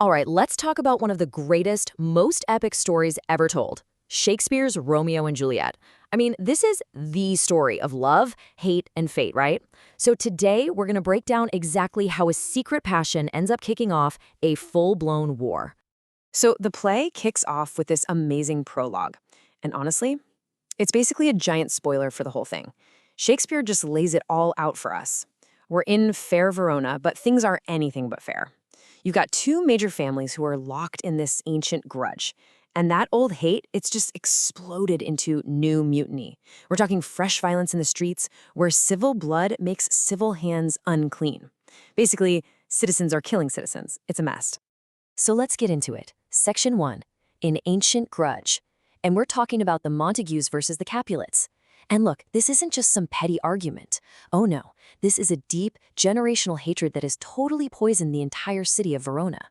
All right, let's talk about one of the greatest, most epic stories ever told. Shakespeare's Romeo and Juliet. I mean, this is the story of love, hate, and fate, right? So today, we're going to break down exactly how a secret passion ends up kicking off a full-blown war. So the play kicks off with this amazing prologue. And honestly, it's basically a giant spoiler for the whole thing. Shakespeare just lays it all out for us. We're in fair Verona, but things aren't anything but fair. You've got two major families who are locked in this ancient grudge. And that old hate, it's just exploded into new mutiny. We're talking fresh violence in the streets where civil blood makes civil hands unclean. Basically, citizens are killing citizens. It's a mess. So let's get into it. Section 1, An Ancient Grudge. And we're talking about the Montagues versus the Capulets. And look, this isn't just some petty argument. Oh no, this is a deep, generational hatred that has totally poisoned the entire city of Verona.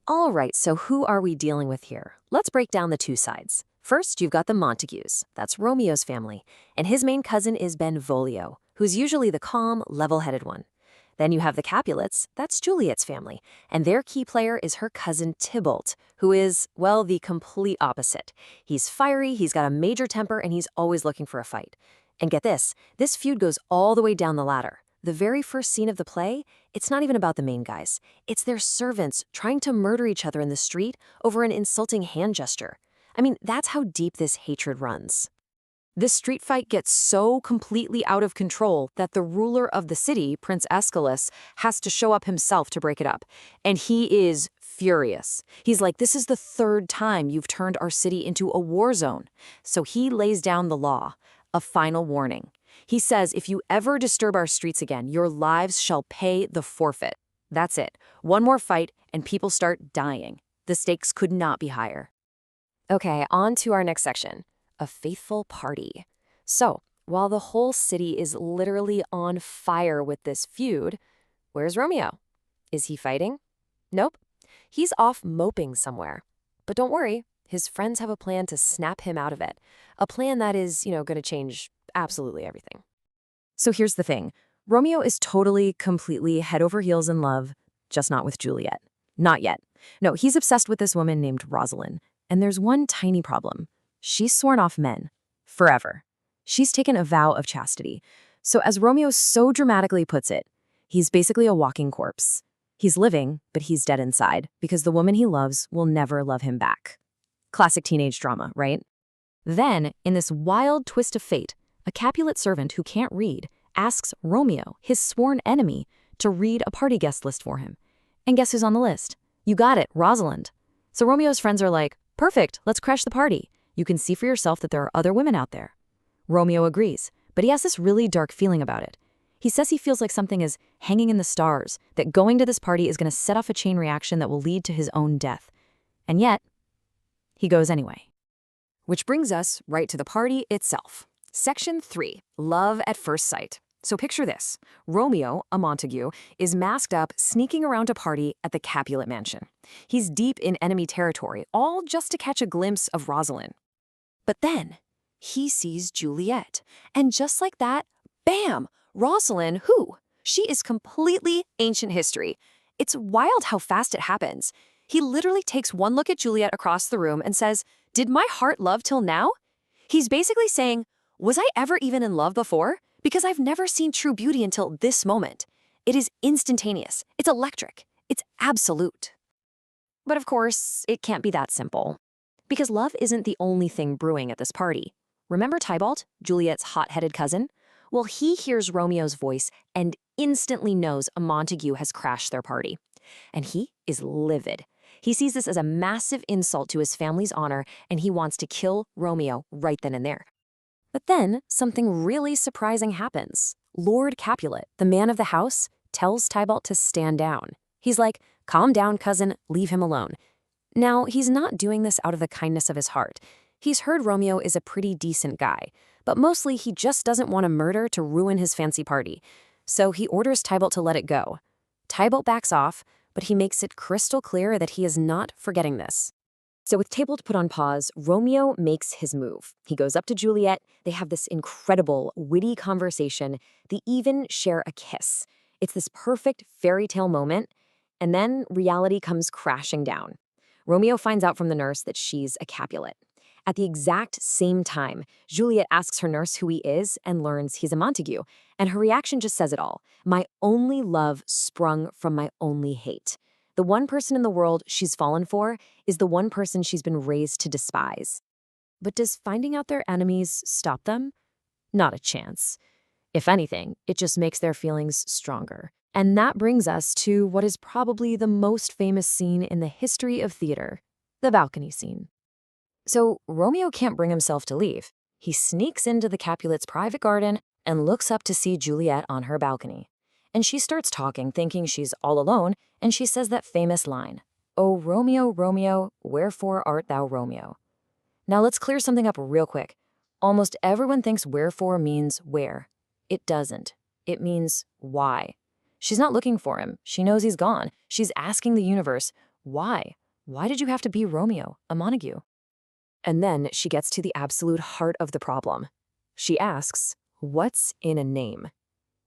All right, so who are we dealing with here? Let's break down the two sides. First, you've got the Montagues. That's Romeo's family. And his main cousin is Benvolio, who's usually the calm, level-headed one. Then you have the Capulets, that's Juliet's family, and their key player is her cousin Tybalt, who is, well, the complete opposite. He's fiery, he's got a major temper, and he's always looking for a fight. And get this feud goes all the way down the ladder. The very first scene of the play, it's not even about the main guys. It's their servants trying to murder each other in the street over an insulting hand gesture. I mean, that's how deep this hatred runs. This street fight gets so completely out of control that the ruler of the city, Prince Aeschylus, has to show up himself to break it up. And he is furious. He's like, this is the third time you've turned our city into a war zone. So he lays down the law, a final warning. He says, if you ever disturb our streets again, your lives shall pay the forfeit. That's it. One more fight and people start dying. The stakes could not be higher. Okay, on to our next section. A faithful party. So, while the whole city is literally on fire with this feud, where's Romeo? Is he fighting? Nope. He's off moping somewhere. But don't worry, his friends have a plan to snap him out of it. A plan that is, going to change absolutely everything. So here's the thing. Romeo is totally, completely head over heels in love, just not with Juliet. Not yet. No, he's obsessed with this woman named Rosalind. And there's one tiny problem. She's sworn off men. Forever. She's taken a vow of chastity. So as Romeo so dramatically puts it, he's basically a walking corpse. He's living, but he's dead inside, because the woman he loves will never love him back. Classic teenage drama, right? Then, in this wild twist of fate, a Capulet servant who can't read asks Romeo, his sworn enemy, to read a party guest list for him. And guess who's on the list? You got it, Rosalind. So Romeo's friends are like, perfect, let's crash the party. You can see for yourself that there are other women out there. Romeo agrees, but he has this really dark feeling about it. He says he feels like something is hanging in the stars, that going to this party is going to set off a chain reaction that will lead to his own death. And yet, he goes anyway. Which brings us right to the party itself. Section 3, Love at First Sight. So picture this. Romeo, a Montague, is masked up, sneaking around a party at the Capulet mansion. He's deep in enemy territory, all just to catch a glimpse of Rosalind. But then, he sees Juliet. And just like that, bam! Rosalind, who? She is completely ancient history. It's wild how fast it happens. He literally takes one look at Juliet across the room and says, "Did my heart love till now?" He's basically saying, was I ever even in love before? Because I've never seen true beauty until this moment. It is instantaneous. It's electric. It's absolute. But of course, it can't be that simple. Because love isn't the only thing brewing at this party. Remember Tybalt, Juliet's hot-headed cousin? Well, he hears Romeo's voice and instantly knows a Montague has crashed their party. And he is livid. He sees this as a massive insult to his family's honor, and he wants to kill Romeo right then and there. But then, something really surprising happens. Lord Capulet, the man of the house, tells Tybalt to stand down. He's like, calm down, cousin, leave him alone. Now, he's not doing this out of the kindness of his heart. He's heard Romeo is a pretty decent guy, but mostly he just doesn't want a murder to ruin his fancy party. So he orders Tybalt to let it go. Tybalt backs off, but he makes it crystal clear that he is not forgetting this. So with Tybalt put on pause, Romeo makes his move. He goes up to Juliet. They have this incredible, witty conversation. They even share a kiss. It's this perfect fairy tale moment. And then reality comes crashing down. Romeo finds out from the nurse that she's a Capulet. At the exact same time, Juliet asks her nurse who he is and learns he's a Montague, and her reaction just says it all. My only love sprung from my only hate. The one person in the world she's fallen for is the one person she's been raised to despise. But does finding out their enemies stop them? Not a chance. If anything, it just makes their feelings stronger. And that brings us to what is probably the most famous scene in the history of theater, the balcony scene. So Romeo can't bring himself to leave. He sneaks into the Capulets' private garden and looks up to see Juliet on her balcony. And she starts talking, thinking she's all alone, and she says that famous line, "O Romeo, Romeo, wherefore art thou Romeo?" Now let's clear something up real quick. Almost everyone thinks wherefore means where. It doesn't. It means why. She's not looking for him. She knows he's gone. She's asking the universe, why? Why did you have to be Romeo, a Montague? And then she gets to the absolute heart of the problem. She asks, what's in a name?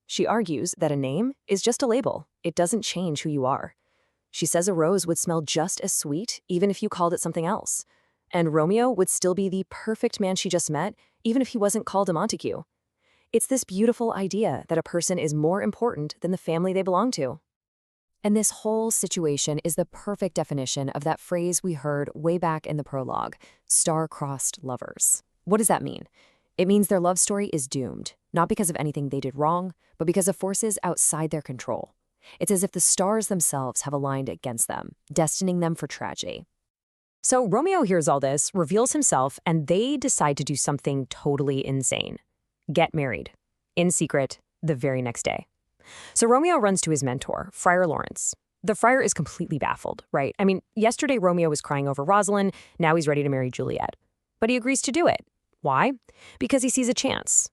She argues that a name is just a label. It doesn't change who you are. She says a rose would smell just as sweet even if you called it something else. And Romeo would still be the perfect man she just met even if he wasn't called a Montague. It's this beautiful idea that a person is more important than the family they belong to. And this whole situation is the perfect definition of that phrase we heard way back in the prologue, star-crossed lovers. What does that mean? It means their love story is doomed, not because of anything they did wrong, but because of forces outside their control. It's as if the stars themselves have aligned against them, destining them for tragedy. So Romeo hears all this, reveals himself, and they decide to do something totally insane. Get married. In secret, the very next day. So Romeo runs to his mentor, Friar Lawrence. The friar is completely baffled, right? I mean, yesterday Romeo was crying over Rosalind, now he's ready to marry Juliet. But he agrees to do it. Why? Because he sees a chance.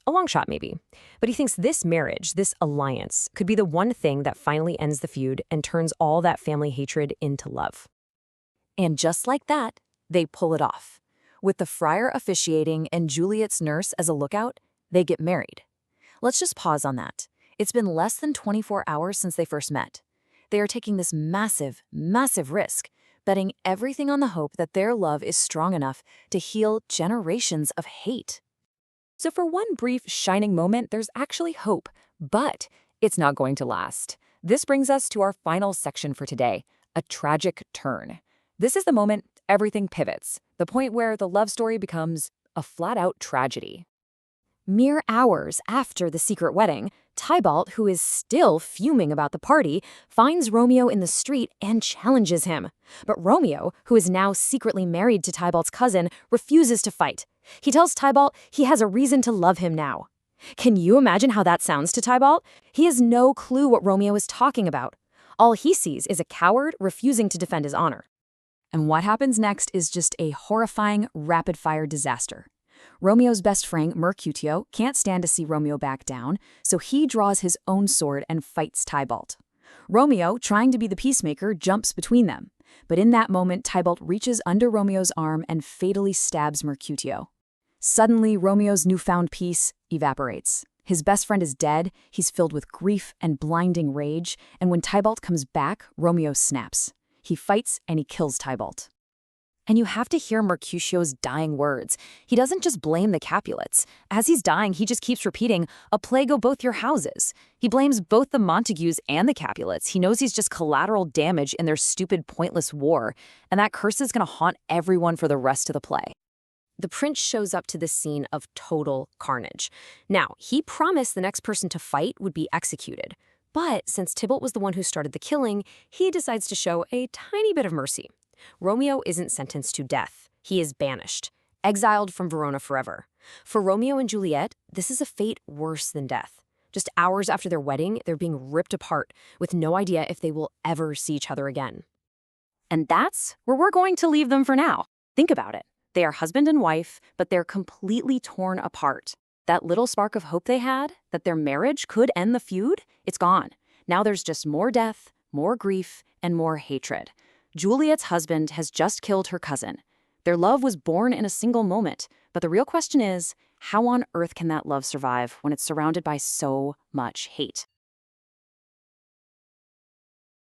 A long shot, maybe. But he thinks this marriage, this alliance, could be the one thing that finally ends the feud and turns all that family hatred into love. And just like that, they pull it off. With the friar officiating and Juliet's nurse as a lookout, they get married. Let's just pause on that. It's been less than 24 hours since they first met. They are taking this massive, massive risk, betting everything on the hope that their love is strong enough to heal generations of hate. So for one brief, shining moment, there's actually hope, but it's not going to last. This brings us to our final section for today, a tragic turn. This is the moment everything pivots, the point where the love story becomes a flat-out tragedy. Mere hours after the secret wedding, Tybalt, who is still fuming about the party, finds Romeo in the street and challenges him. But Romeo, who is now secretly married to Tybalt's cousin, refuses to fight. He tells Tybalt he has a reason to love him now. Can you imagine how that sounds to Tybalt? He has no clue what Romeo is talking about. All he sees is a coward refusing to defend his honor. And what happens next is just a horrifying, rapid-fire disaster. Romeo's best friend, Mercutio, can't stand to see Romeo back down, so he draws his own sword and fights Tybalt. Romeo, trying to be the peacemaker, jumps between them. But in that moment, Tybalt reaches under Romeo's arm and fatally stabs Mercutio. Suddenly, Romeo's newfound peace evaporates. His best friend is dead, he's filled with grief and blinding rage, and when Tybalt comes back, Romeo snaps. He fights and he kills Tybalt. And you have to hear Mercutio's dying words. He doesn't just blame the Capulets. As he's dying, he just keeps repeating, "A plague o' both your houses." He blames both the Montagues and the Capulets. He knows he's just collateral damage in their stupid, pointless war, and that curse is going to haunt everyone for the rest of the play. The prince shows up to this scene of total carnage. Now, he promised the next person to fight would be executed. But since Tybalt was the one who started the killing, he decides to show a tiny bit of mercy. Romeo isn't sentenced to death. He is banished, exiled from Verona forever. For Romeo and Juliet, this is a fate worse than death. Just hours after their wedding, they're being ripped apart with no idea if they will ever see each other again. And that's where we're going to leave them for now. Think about it. They are husband and wife, but they're completely torn apart. That little spark of hope they had, that their marriage could end the feud, it's gone. Now there's just more death, more grief, and more hatred. Juliet's husband has just killed her cousin. Their love was born in a single moment, but the real question is, how on earth can that love survive when it's surrounded by so much hate?